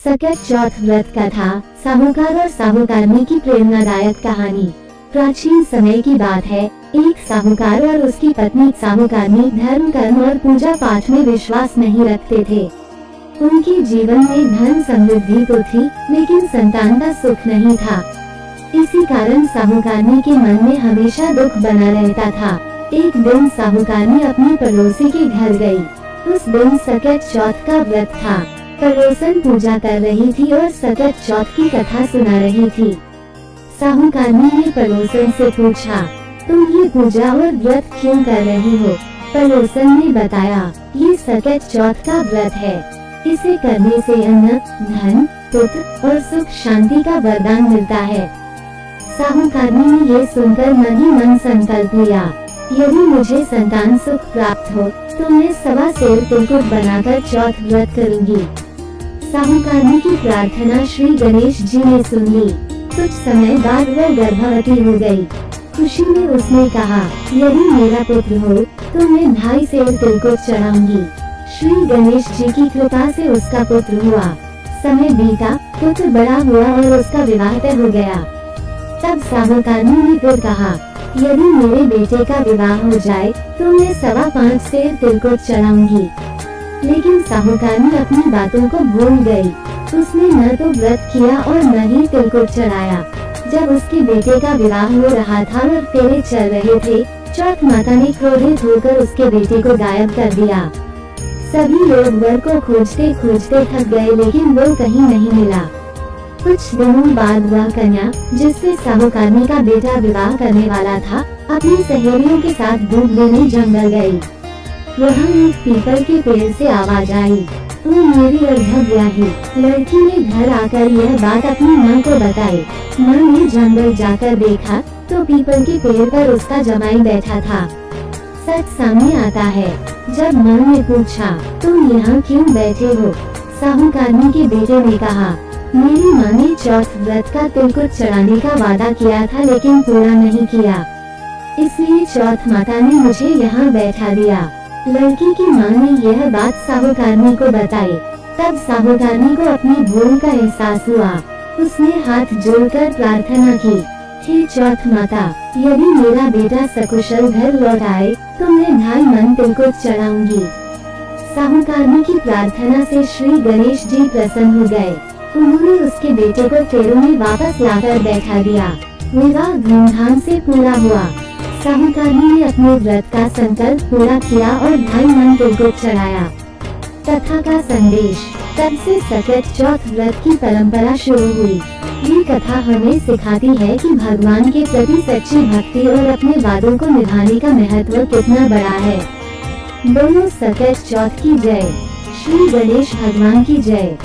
सकट चौथ व्रत कथा। साहूकार और साहूकारनी की प्रेरणादायक कहानी। प्राचीन समय की बात है। एक साहूकार और उसकी पत्नी साहूकारनी धर्म, कर्म और पूजा पाठ में विश्वास नहीं रखते थे। उनके जीवन में धन समृद्धि तो थी, लेकिन संतान का सुख नहीं था। इसी कारण साहूकारनी के मन में हमेशा दुख बना रहता था। एक दिन साहूकारनी अपनी पड़ोसी के घर गई। उस दिन सकट चौथ का व्रत था। पड़ोसन पूजा कर रही थी और सकट चौथ की कथा सुना रही थी। साहूकारनी ने पड़ोसन से पूछा, तुम ये पूजा और व्रत क्यों कर रही हो? पड़ोसन ने बताया, ये सकट चौथ का व्रत है। इसे करने से अन्न, धन, पुत्र और सुख शांति का वरदान मिलता है। साहूकारनी ने ये सुनकर मन ही मन संकल्प लिया, यदि मुझे संतान सुख प्राप्त हो तो मैं 1.25 सेर तिलकुट बनाकर चौथ व्रत करूंगी। साहूकारनी की प्रार्थना श्री गणेश जी ने सुन ली। कुछ समय बाद वह गर्भवती हो गई। खुशी में उसने कहा, यदि मेरा पुत्र हो तो मैं 2.5 सेर तिलकुट चढ़ाऊंगी। श्री गणेश जी की कृपा से उसका पुत्र हुआ। समय बीता, पुत्र बड़ा हुआ और उसका विवाह तय हो गया। तब साहूकारनी ने फिर कहा, यदि मेरे बेटे का विवाह हो जाए तो मैं 5.25 सेर तिलकुट चढ़ाऊंगी। लेकिन साहूकारनी अपनी बातों को भूल गई। उसने न तो व्रत किया और न ही तिलकुट चढ़ाया। जब उसके बेटे का विवाह हो रहा था और फेरे चल रहे थे, चौथ माता ने क्रोधित होकर उसके बेटे को गायब कर दिया। सभी लोग वर को खोजते खोजते थक गए, लेकिन वो कहीं नहीं मिला। कुछ दिनों बाद वह कन्या, जिससे साहूकारनी का बेटा विवाह करने वाला था, अपनी सहेलियों के साथ दूध लेने जंगल गई। वहाँ एक पीपल के पेड़ से आवाज आई, तू मेरी अर्धव्याही। लड़की ने घर आकर यह बात अपनी माँ को बताई। माँ ने जंगल जाकर देखा तो पीपल के पेड़ पर उसका जमाई बैठा था। सच सामने आता है। जब माँ ने पूछा, तुम यहाँ क्यों बैठे हो? साहूकारनी के बेटे ने कहा, मेरी माँ ने चौथ व्रत का तिलकुट चढ़ाने का वादा किया था, लेकिन पूरा नहीं किया, इसलिए चौथ माता ने मुझे यहाँ बैठा दिया। लड़की की माँ ने यह बात साहूकारनी को बताई। तब साहूकारनी को अपनी भूल का एहसास हुआ। उसने हाथ जोड़कर प्रार्थना की, हे चौथ माता, यदि मेरा बेटा सकुशल घर लौट आए तो मैं 2.5 मन तिलकुट चढ़ाऊंगी। साहूकारनी की प्रार्थना से श्री गणेश जी प्रसन्न हो गए। उन्होंने उसके बेटे को फेरों में वापस लाकर बैठा दिया। विवाह धूमधाम से पूरा हुआ। साहूकारनी ने अपने व्रत का संकल्प पूरा किया और 2.5 मन तिलकुट चढ़ाया। कथा का संदेश। तब से सकट चौथ व्रत की परंपरा शुरू हुई। ये कथा हमें सिखाती है कि भगवान के प्रति सच्ची भक्ति और अपने वादों को निभाने का महत्व कितना बड़ा है। दोनों सकट चौथ की जय। श्री गणेश भगवान की जय।